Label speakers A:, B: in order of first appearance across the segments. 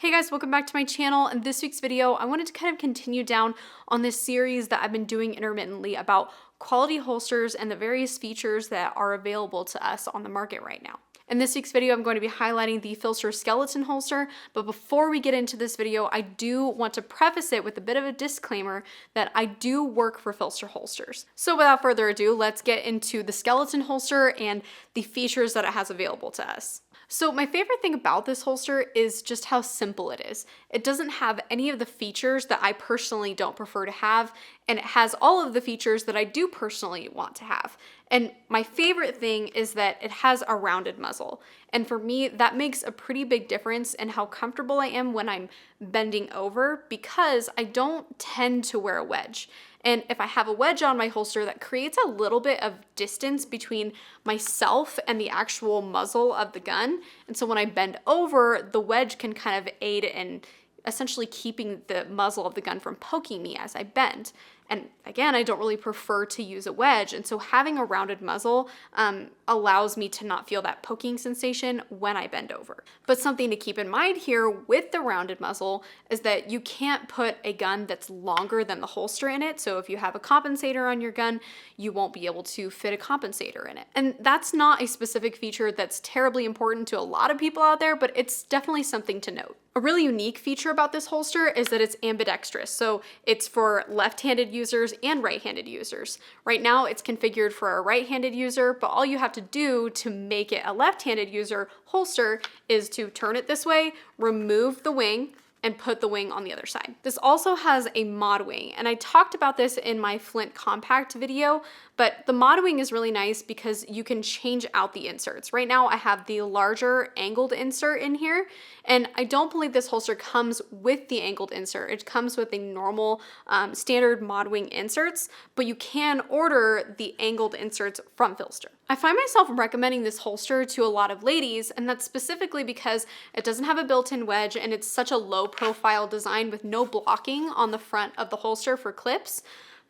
A: Hey guys, welcome back to my channel. In this week's video, I wanted to kind of continue down on this series that I've been doing intermittently about quality holsters and the various features that are available to us on the market right now. In this week's video, I'm going to be highlighting the PHLster skeleton holster, but before we get into this video, I do want to preface it with a bit of a disclaimer that I do work for PHLster holsters. So without further ado, let's get into the skeleton holster and the features that it has available to us. So my favorite thing about this holster is just how simple it is. It doesn't have any of the features that I personally don't prefer to have, and it has all of the features that I do personally want to have. And my favorite thing is that it has a rounded muzzle. And for me, that makes a pretty big difference in how comfortable I am when I'm bending over, because I don't tend to wear a wedge. And if I have a wedge on my holster, that creates a little bit of distance between myself and the actual muzzle of the gun. And so when I bend over, the wedge can kind of aid in essentially keeping the muzzle of the gun from poking me as I bend. And again, I don't really prefer to use a wedge, and so having a rounded muzzle allows me to not feel that poking sensation when I bend over. But something to keep in mind here with the rounded muzzle is that you can't put a gun that's longer than the holster in it. So if you have a compensator on your gun, you won't be able to fit a compensator in it. And that's not a specific feature that's terribly important to a lot of people out there, but it's definitely something to note. A really unique feature about this holster is that it's ambidextrous, so it's for left-handed users and right-handed users. Right now it's configured for a right-handed user, but all you have to do to make it a left-handed user holster is to turn it this way, remove the wing, and put the wing on the other side. This also has a mod wing, and I talked about this in my Flint Compact video, but the mod wing is really nice because you can change out the inserts. Right now I have the larger angled insert in here, and I don't believe this holster comes with the angled insert. It comes with the normal standard mod wing inserts, but you can order the angled inserts from PHLster. I find myself recommending this holster to a lot of ladies, and that's specifically because it doesn't have a built-in wedge and it's such a low profile design with no blocking on the front of the holster for clips.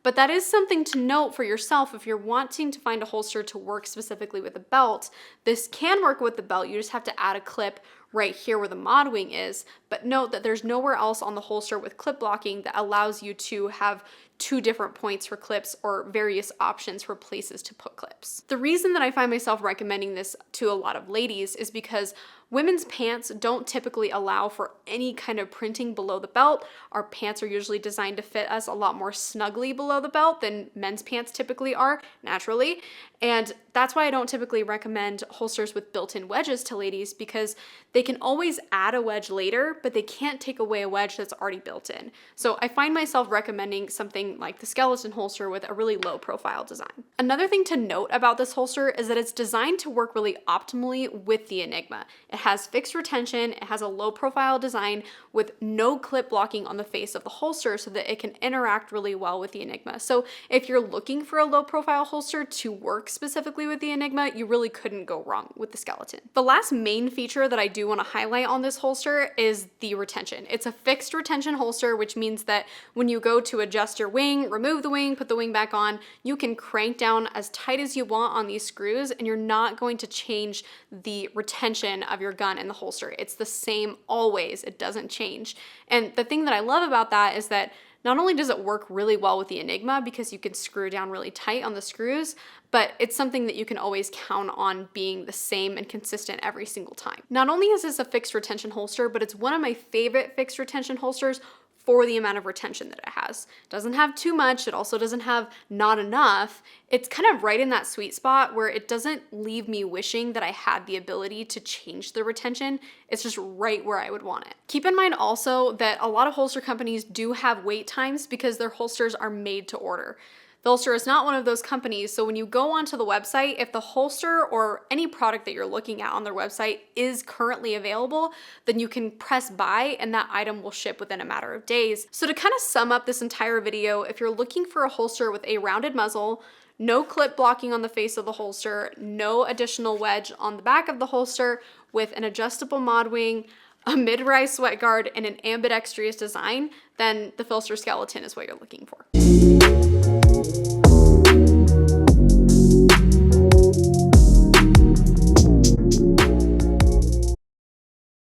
A: But that is something to note for yourself if you're wanting to find a holster to work specifically with a belt. This can work with the belt, you just have to add a clip right here where the mod wing is, but note that there's nowhere else on the holster with clip blocking that allows you to have two different points for clips or various options for places to put clips. The reason that I find myself recommending this to a lot of ladies is because women's pants don't typically allow for any kind of printing below the belt. Our pants are usually designed to fit us a lot more snugly below the belt than men's pants typically are, naturally. And that's why I don't typically recommend holsters with built-in wedges to ladies, because they can always add a wedge later, but they can't take away a wedge that's already built in. So I find myself recommending something like the skeleton holster with a really low profile design. Another thing to note about this holster is that it's designed to work really optimally with the Enigma. It has fixed retention, it has a low profile design with no clip blocking on the face of the holster so that it can interact really well with the Enigma. So if you're looking for a low profile holster to work specifically with the Enigma, you really couldn't go wrong with the skeleton. The last main feature that I do want to highlight on this holster is the retention. It's a fixed retention holster, which means that when you go to adjust your wing, remove the wing, put the wing back on, you can crank down as tight as you want on these screws, and you're not going to change the retention of your gun in the holster. It's the same always, it doesn't change. And the thing that I love about that is that not only does it work really well with the Enigma because you can screw down really tight on the screws, but it's something that you can always count on being the same and consistent every single time. Not only is this a fixed retention holster, but it's one of my favorite fixed retention holsters for the amount of retention that it has. It doesn't have too much, it also doesn't have not enough. It's kind of right in that sweet spot where it doesn't leave me wishing that I had the ability to change the retention. It's just right where I would want it. Keep in mind also that a lot of holster companies do have wait times because their holsters are made to order. PHLster is not one of those companies, so when you go onto the website, if the holster or any product that you're looking at on their website is currently available, then you can press buy and that item will ship within a matter of days. So to kind of sum up this entire video, if you're looking for a holster with a rounded muzzle, no clip blocking on the face of the holster, no additional wedge on the back of the holster, with an adjustable mod wing, a mid-rise sweat guard, and an ambidextrous design, then the PHLster skeleton is what you're looking for.